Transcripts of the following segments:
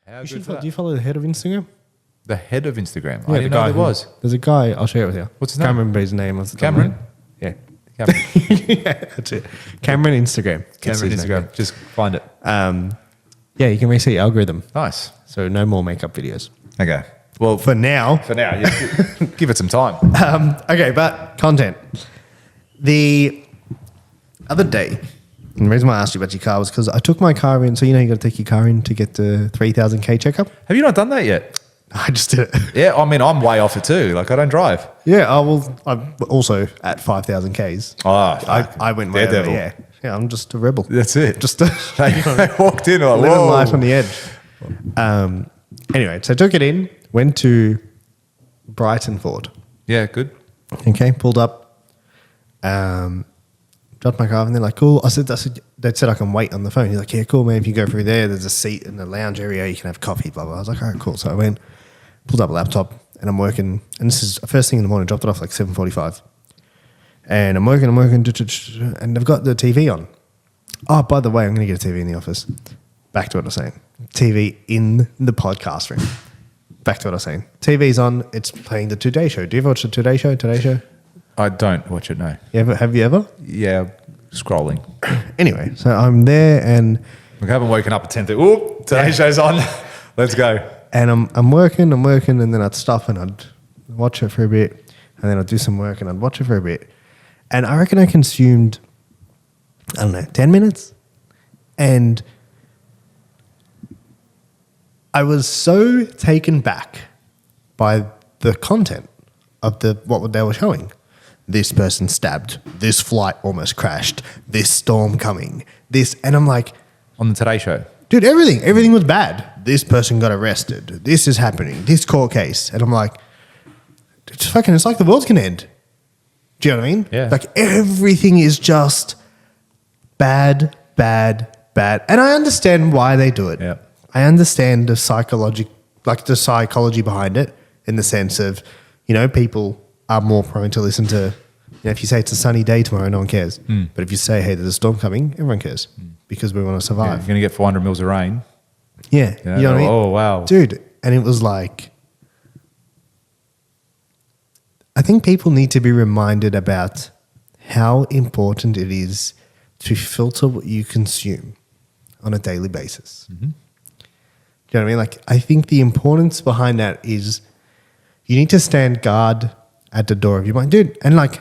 How You good should for that? do you follow the head of Instagram? The head of Instagram. Yeah, I didn't know there was. There's a guy. I'll share it with you. What's his Can't name? remember his name. Off the top of Cameron? my head. Yeah. Cameron. Yeah, that's it. Cameron Instagram. That's Cameron his name. Instagram. Just find it. Yeah, you can reset your algorithm. Nice. So no more makeup videos. Okay. Well, For now. for now, yeah, give it some time. Okay, but content. The other day, and the reason why I asked you about your car was because I took my car in. So, you got to take your car in to get the 3,000K checkup. Have you not done that yet? I just did it. Yeah, I mean, I'm way off it too. Like, I don't drive. Yeah, I'm also at 5,000 Ks. Oh, I went way over, Daredevil. yeah, I'm just a rebel. That's it. Just They walked in like, living whoa. life on the edge. Anyway, so I took it in, went to Brighton Ford. Yeah, good. Okay, pulled up, dropped my car, and they're like, "Cool." I said, they said I can wait on the phone. He's like, "Yeah, cool, man. If you go through there, there's a seat in the lounge area. You can have coffee." Blah blah. I was like, "All right, cool." So I went, pulled up a laptop, and I'm working. And this is the first thing in the morning. Dropped it off like 7:45, and I'm working, and they've got the TV on. Oh, by the way, I'm going to get a TV in the office. Back to what I was saying. TV in the podcast room. Back to what I was saying. TV's on. It's playing the Today Show. Do you ever watch the Today Show? Today Show? I don't watch it, no. Have you ever? Yeah, scrolling. Anyway, so I'm there and I haven't woken up at 10:30. Ooh, today's show's on. Let's go. I'm working, and then I'd stop and I'd watch it for a bit, and then I'd do some work and I'd watch it for a bit. And I reckon I consumed, 10 minutes. And I was so taken back by the content of what they were showing. This person stabbed, this flight almost crashed, this storm coming, this, and I'm like, On the Today Show. dude, everything was bad. This person got arrested. This is happening. This court case. And I'm like, it's like the world's going to end. Do you know what I mean? Yeah. Like everything is just bad, bad, bad. And I understand why they do it. Yeah. I understand the psychology behind it in the sense of, people are more prone to listen to, if you say it's a sunny day tomorrow, no one cares. But if you say, hey, there's a storm coming, everyone cares because we want to Yeah, survive. you're going to get 400 mils of rain. Yeah. Yeah. You know what I mean? Oh, wow. Dude. And it was like, I think people need to be reminded about how important it is to filter what you consume on a daily basis. Do you know what I mean? Like, I think the importance behind that is you need to stand guard at the door of your mind. Dude, and like,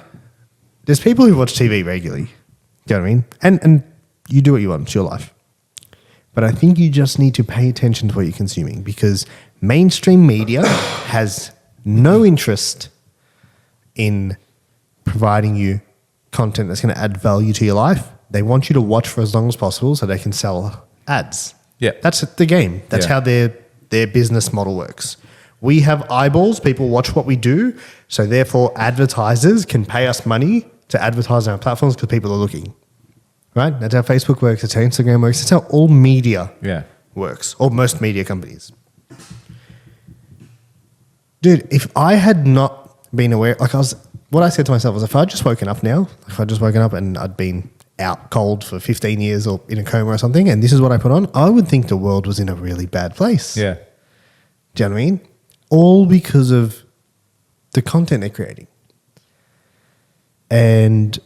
there's people who watch TV regularly. Do you know what I mean? And you do what you want. It's your life. But I think you just need to pay attention to what you're consuming because mainstream media has no interest in providing you content that's going to add value to your life. They want you to watch for as long as possible so they can sell ads. Yeah. That's the game. That's Yeah. how their business model works. We have eyeballs. People watch what we do. So therefore, advertisers can pay us money to advertise on our platforms because people are looking. Right? That's how Facebook works. That's how Instagram works. That's how all media works, or most media companies. Dude, if I had not been aware, what I said to myself was if I'd just woken up now, if I'd just woken up and I'd been out cold for 15 years or in a coma or something, and this is what I put on, I would think the world was in a really bad place. Yeah. Do you know what I mean? All because of the content they're creating. And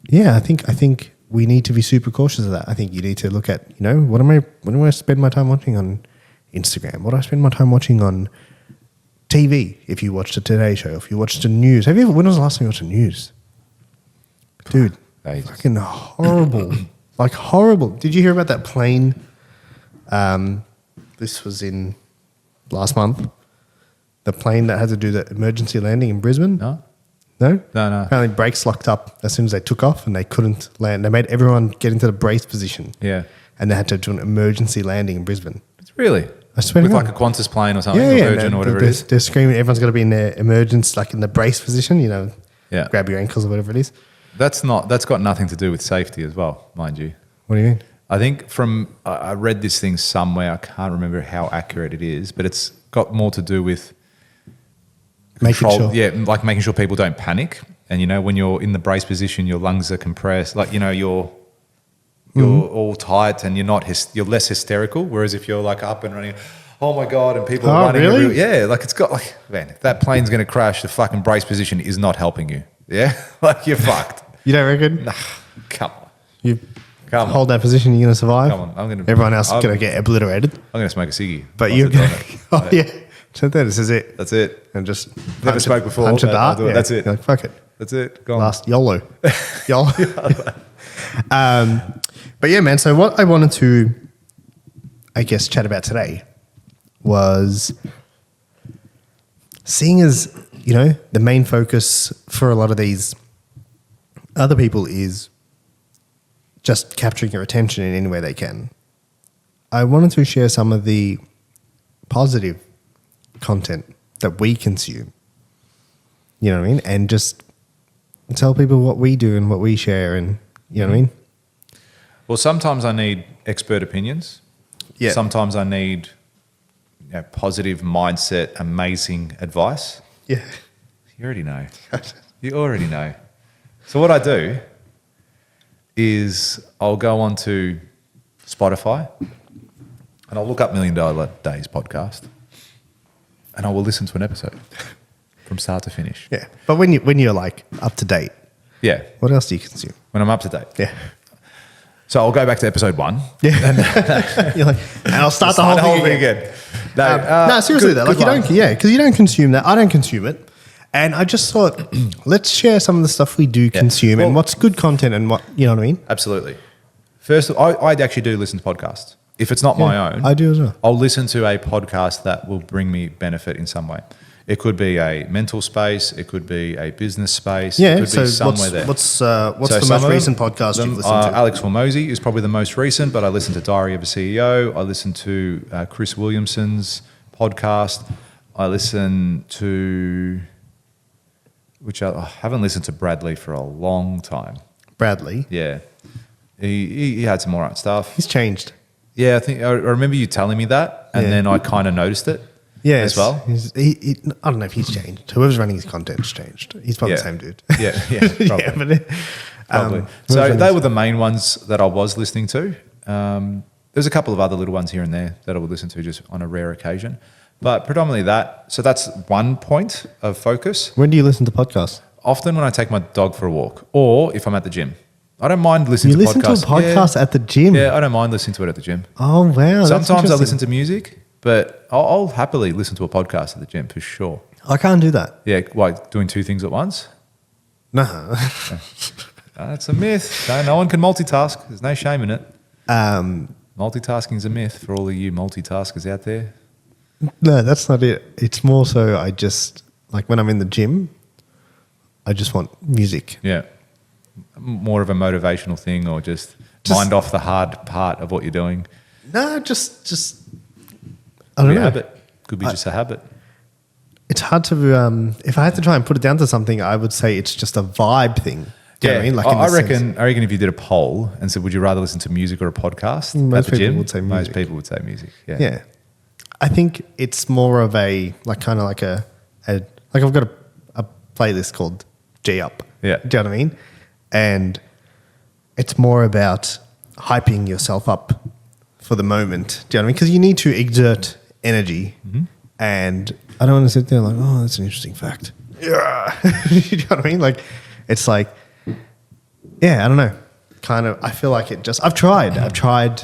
yeah, I think we need to be super cautious of that. I think you need to look at, what do I spend my time watching on Instagram? What do I spend my time watching on TV? If you watched the Today Show, if you watched the news, when was the last time you watched the news? Dude, Ages. fucking horrible. Like horrible. Did you hear about that plane? This was in last month. The plane that had to do the emergency landing in Brisbane. No? No? No. Apparently brakes locked up as soon as they took off and they couldn't land. They made everyone get into the brace position. Yeah. And they had to do an emergency landing in Brisbane. It's really? I swear With to like God. a Qantas plane or something, Yeah, or yeah. Virgin or whatever it is. They're screaming, everyone's got to be in their emergency, like in the brace position, Yeah. grab your ankles or whatever it is. That's got nothing to do with safety as well, mind you. What do you mean? I think I read this thing somewhere, I can't remember how accurate it is, but it's got more to do with Making sure. Yeah, like making sure people don't panic. And, when you're in the brace position, your lungs are compressed. Like, you're you're all tight and you're not you're less hysterical. Whereas if you're like up and running, oh my God, and people are running, really? yeah, like it's got like, man, if that plane's going to crash, the fucking brace position is not helping you. Yeah, like you're fucked. You don't reckon? Nah, come on. You Come on. hold that position, you're going to survive? Come on, Everyone else is going to get obliterated. I'm going to smoke a ciggy. But once you're I've done going it. oh, yeah. So then this is it. That's it. And just Never punch smoked before, Punch a but I'll dart. do it. Yeah. That's it. You're like, fuck it. That's it. Go on. Last YOLO. YOLO. But yeah, man. So what I wanted to, I guess, chat about today was seeing as, you know, the main focus for a lot of these other people is just capturing your attention in any way they can. I wanted to share some of the positive content that we consume. You know what I mean? And just tell people what we do and what we share, and you know what I mean? Well, sometimes I need expert opinions. Yeah. Sometimes I need positive mindset, amazing advice. Yeah. You already know. You already know. So what I do is I'll go on to Spotify and I'll look up $1 Million Days podcast and I will listen to an episode from start to finish. Yeah. But when you're like up to date, Yeah. what else do you consume? When I'm up to date. Yeah. So I'll go back to episode 1. Yeah. You're like, and I'll start the whole thing again. No, seriously though, like because you don't consume that. I don't consume it. And I just thought, let's share some of the stuff we do consume and what's good content and what, you know what I mean? Absolutely. First, I actually do listen to podcasts. If it's not my own, I do as well. I'll listen to a podcast that will bring me benefit in some way. It could be a mental space. It could be a business space. Yeah, it could so be somewhere there. what's So the some most of recent them, podcast you've listened to? Alex Hormozy is probably the most recent, but I listen to Diary of a CEO. I listen to Chris Williamson's podcast. I listen to, which I haven't listened to Bradley for a long time. Bradley. Yeah. He had some all right stuff. He's changed. Yeah, I think I remember you telling me that, and Yeah. then I kind of noticed it. Yeah, as well. I don't know if he's changed. Whoever's running his content's changed. He's probably the same dude. Yeah, probably. Yeah, but Probably. So they were the main ones that I was listening to. There's a couple of other little ones here and there that I would listen to just on a rare occasion, but predominantly that. So that's one point of focus. When do you listen to podcasts? Often when I take my dog for a walk, or if I'm at the gym. I don't mind listening You to listen podcasts. to a podcast at the gym? Yeah, I don't mind listening to it at the gym. Oh, wow. Sometimes I listen to music, but I'll happily listen to a podcast at the gym for sure. I can't do that. Yeah, like doing two things at once. No. That's a myth. No one can multitask. There's no shame in it. Multitasking is a myth for all of you multitaskers out there. No, that's not it. It's more so I just, like when I'm in the gym, I just want music. Yeah. More of a motivational thing, or just mind off the hard part of what you're doing. No, just I Could don't be a know. habit. Could be just a habit. It's hard to, if I had to try and put it down to something, I would say it's just a vibe thing. Do you know what I mean? Like in I the sense- reckon if you did a poll and said, would you rather listen to music or a podcast Most at the people gym? would say Most music. people would say music. Yeah. Yeah. I think it's more of a, like kind of like a like I've got a playlist called G Up. Yeah. Do you know what I mean? And it's more about hyping yourself up for the moment. Do you know what I mean? Because you need to exert energy. Mm-hmm. And I don't want to sit there like, oh, that's an interesting fact. Yeah. You know what I mean? Like, it's like, yeah, I don't know. Kind of, I feel like it just, I've tried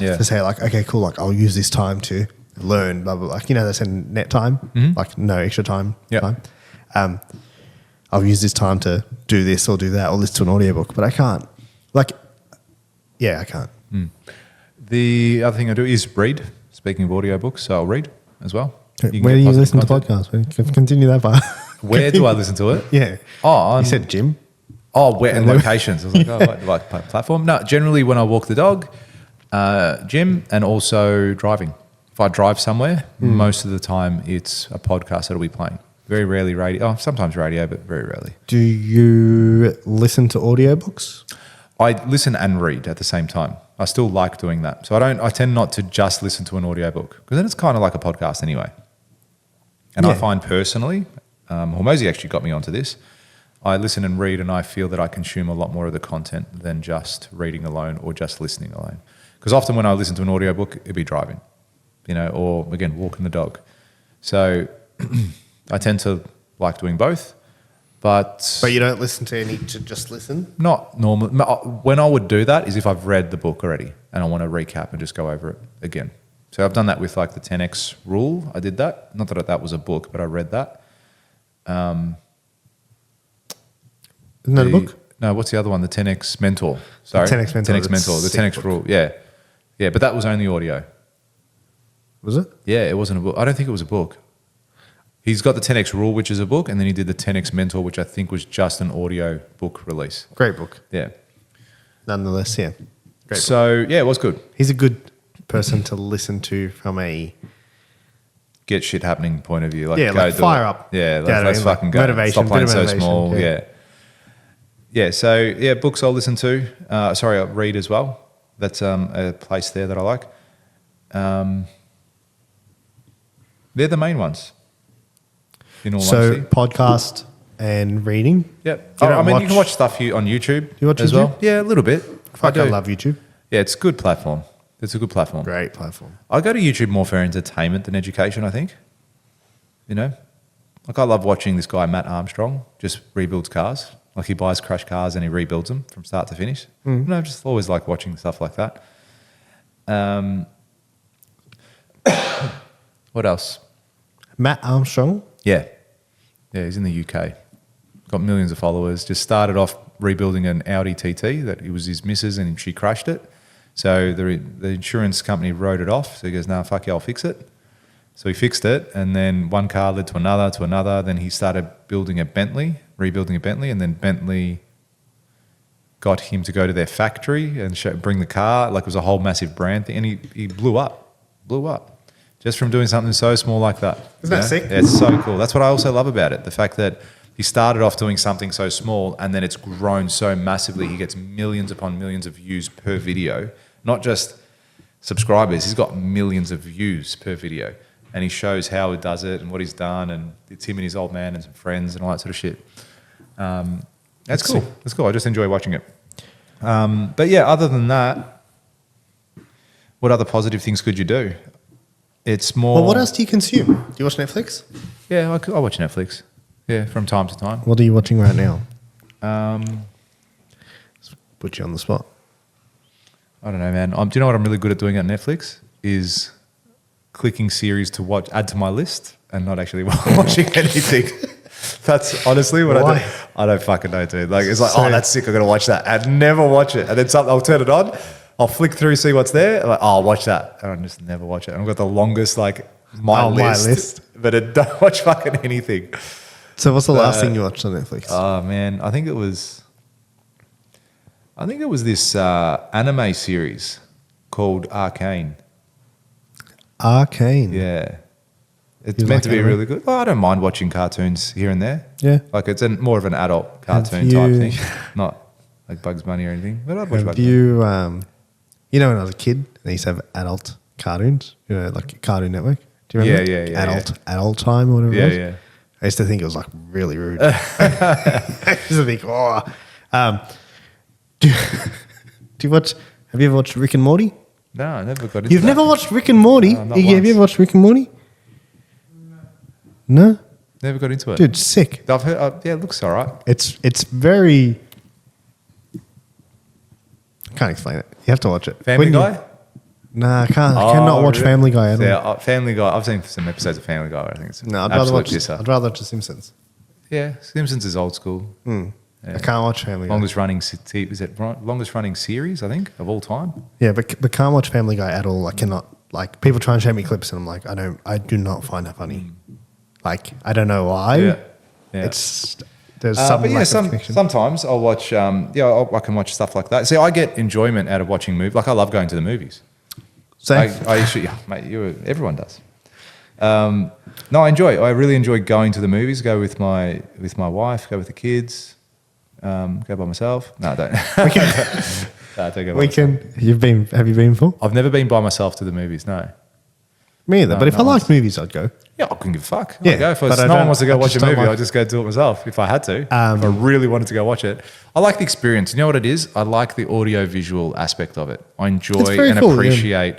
Yeah. to say like, okay, cool. Like I'll use this time to learn, blah, blah, blah. Like, you know, they say net time, like no extra time. Yeah. Time. I'll use this time to do this or do that or listen to an audiobook, but I can't. Like, yeah, I can't. The other thing I do is read. Speaking of audiobooks, so I'll read as well. You can Where get do you positive listen to content. podcasts? We can continue that part. Where do I listen to it? Yeah. Oh, You said gym? where and locations. I was like, like platform. No, generally when I walk the dog, gym, and also driving. If I drive somewhere, most of the time it's a podcast that'll be playing. Very rarely radio. Oh, sometimes radio, but very rarely. Do you listen to audiobooks? I listen and read at the same time. I still like doing that. So I tend not to just listen to an audiobook, because then it's kind of like a podcast anyway. And I Yeah. find personally, Hormozy actually got me onto this. I listen and read, and I feel that I consume a lot more of the content than just reading alone or just listening alone. Because often when I listen to an audiobook, it'd be driving, or again, walking the dog. So I tend to like doing both, but But you don't listen to any to just listen? not normal. When I would do that is if I've read the book already and I want to recap and just go over it again. So I've done that with like the 10x rule. I did that. Not that that was a book, but I read that. Isn't that a book? No, what's the other one? The 10x Mentor. Sorry, 10X Mentor. 10x That's Mentor. The sick 10x book. rule. Yeah, yeah, but that was only audio. Was it? Yeah, it wasn't a book. I don't think it was a book. He's got the 10x rule, which is a book, and then he did the 10x Mentor, which I think was just an audio book release. Great book. Yeah. Nonetheless, yeah. Great book. So yeah, it was good. He's a good person to listen to from a Get shit happening point of view. Like, Yeah, go like do fire it. up. Yeah, Yeah, I let's mean, like fucking go. motivation, Stop playing bit of so motivation, small. yeah. Yeah. Yeah. So yeah, books I'll listen to. Sorry, I'll read as well. That's a place there that I like. They're the main ones. In all so honesty. podcast and reading. Yep. You I don't mean, you can watch- watch stuff on YouTube You watch as YouTube? well. Yeah, a little bit. Fuck, I do. love YouTube. Yeah, it's a good platform. It's a good platform. Great platform. I go to YouTube more for entertainment than education, I think. Like I love watching this guy, Matt Armstrong, just rebuilds cars. Like he buys crashed cars and he rebuilds them from start to finish. I just always like watching stuff like that. What else? Matt Armstrong. Yeah. Yeah, he's in the UK. Got millions of followers. Just started off rebuilding an Audi TT that it was his missus and she crashed it. So the insurance company wrote it off. So he goes, "No, fuck you, I'll fix it." So he fixed it, and then one car led to another. Then he started building a Bentley, rebuilding a Bentley, and then Bentley got him to go to their factory and bring the car. Like it was a whole massive brand thing, and he blew up, just from doing something so small like that. Isn't that sick? Yeah, it's so cool. That's what I also love about it. The fact that he started off doing something so small, and then it's grown so massively. He gets millions upon millions of views per video, not just subscribers. He's got millions of views per video. And he shows how he does it and what he's done, and it's him and his old man and some friends and all that sort of shit. That's cool. That's cool. I just enjoy watching it. But yeah, other than that, what other positive things could you do? It's more. Well, what else do you consume? Do you watch Netflix? Yeah, I watch Netflix. Yeah, from time to time. What are you watching right now? I Put you on the spot. don't know, man. Do you know what I'm really good at doing on Netflix? Is clicking series to watch, add to my list, and not actually watching anything. That's honestly what I Why? do. I don't fucking know, dude. Like it's like, So- oh, that's sick. I'm gonna watch that, and never watch it. And then I'll turn it on. I'll flick through, see what's there. I'm like, oh, I'll watch that, and I just never watch it. And I've got the longest my list, but I don't watch fucking anything. So what's the last thing you watched on Netflix? Oh man, I think it was this anime series called Arcane. Arcane. Yeah. It's You meant like to be anime? really good. Well, I don't mind watching cartoons here and there. Yeah. Like it's more of an adult cartoon type thing. Not like Bugs Bunny or anything. But I'd watch Have Bugs Bunny. you, when I was a kid, they used to have adult cartoons, like Cartoon Network. Do you remember? Yeah. Adult time or whatever it Yeah, was. yeah. I used to think it was like really rude. I used to think, do you watch, have you ever watched Rick and Morty? No, I never got into You've that. never watched Rick and Morty? No, not Have you once. ever watched Rick and Morty? No? Never got into it. Dude, sick. I've heard, yeah, it looks all right. It's very. I can't explain it. You have to watch it. Family When you- Guy? Nah, I can't. I cannot watch really? Family Guy at all. Yeah, Family Guy. I've seen some episodes of Family Guy. I think it's No, I'd absolute rather watch. pisser. I'd rather watch The Simpsons. Yeah, Simpsons is old school. Yeah. I can't watch Family Guy. Longest running longest running series, I think, of all time. Yeah, but can't watch Family Guy at all. I cannot. Like people try and show me clips, and I'm like, I do not find that funny. Like I don't know why. Yeah. It's there's some But yeah, lack of connection. sometimes I'll watch. I can watch stuff like that. See, I get enjoyment out of watching movies. Like I love going to the movies. Same. I usually, yeah, mate, everyone does. No, I really enjoy going to the movies. Go with my wife. Go with the kids. Go by myself. No, I don't. No, I don't go by myself. Weekend. Have you been before? I've never been by myself to the movies. No. Me either. No, but if no I like one's- movies, I'd go. Yeah, I couldn't give a fuck. Yeah, I'd go for but it. I No one don't- wants to go I watch a just don't movie. like- I'd just go do it myself if I had to. If I really wanted to go watch it. I like the experience. You know what it is? I like the audio visual aspect of it. I enjoy very and cool, yeah. appreciate.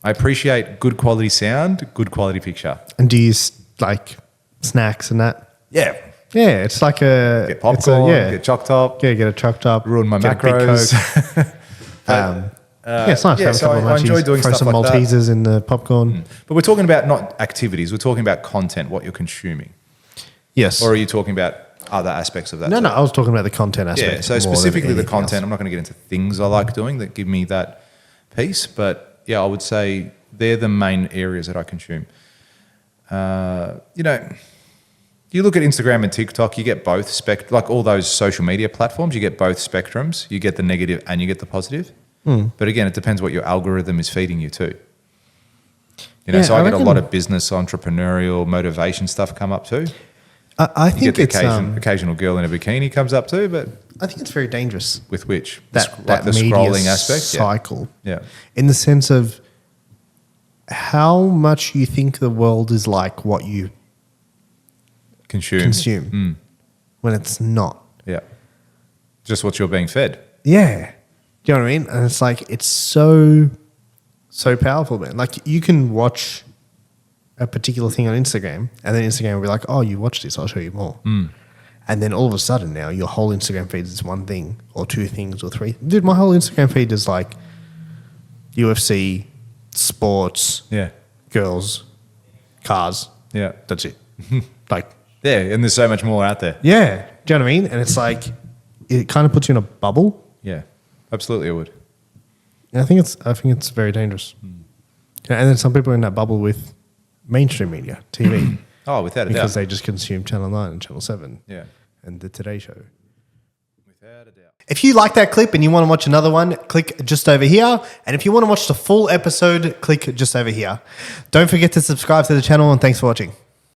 I appreciate good quality sound, good quality picture. And do you like snacks and that? Yeah. Yeah, it's like a Get it's popcorn, yeah, get chock top, get a truck top, ruin my get a big macros. Coke. Yeah, it's nice. yeah, Have a so couple of I enjoy munchies, doing throw stuff some like that. Maltesers in the popcorn. But we're talking about not activities. We're talking about content, what you're consuming. Yes. Or are you talking about other aspects of that? No, too? no. I was talking about the content aspect. Yeah, so more than specifically the anything content. else. I'm not going to get into things I like doing that give me that piece, but yeah, I would say they're the main areas that I consume. You know, you look at Instagram and TikTok, you get both like all those social media platforms, you get both spectrums. You get the negative and you get the positive. But again, it depends what your algorithm is feeding you too. You know, Yeah, so I get a reckon- lot of business, entrepreneurial, motivation stuff come up too. I You think get the it's occasional girl in a bikini comes up too, but I think it's very dangerous with which? that like the media scrolling aspect? cycle. Yeah. In the sense of how much you think the world is like what you consume when it's not. Yeah. Just what you're being fed. Yeah. Do you know what I mean? And it's like, it's so powerful, man. Like, you can watch a particular thing on Instagram, and then Instagram will be like, oh, you watched this, I'll show you more. And then all of a sudden now, your whole Instagram feed is one thing, or two things, or three. Dude, my whole Instagram feed is like UFC, sports, Yeah. girls, cars. Yeah. That's it. Like, Yeah. And there's so much more out there. yeah. Do you know what I mean? And it's like, it kind of puts you in a bubble. Yeah. Absolutely, it would. And I think it's very dangerous. Yeah, and then some people are in that bubble with mainstream media, TV, Oh, without a because doubt. they just consume Channel 9 and Channel 7 Yeah. and The Today Show. Without a doubt. If you like that clip and you want to watch another one, click just over here. And if you want to watch the full episode, click just over here. Don't forget to subscribe to the channel, and thanks for watching.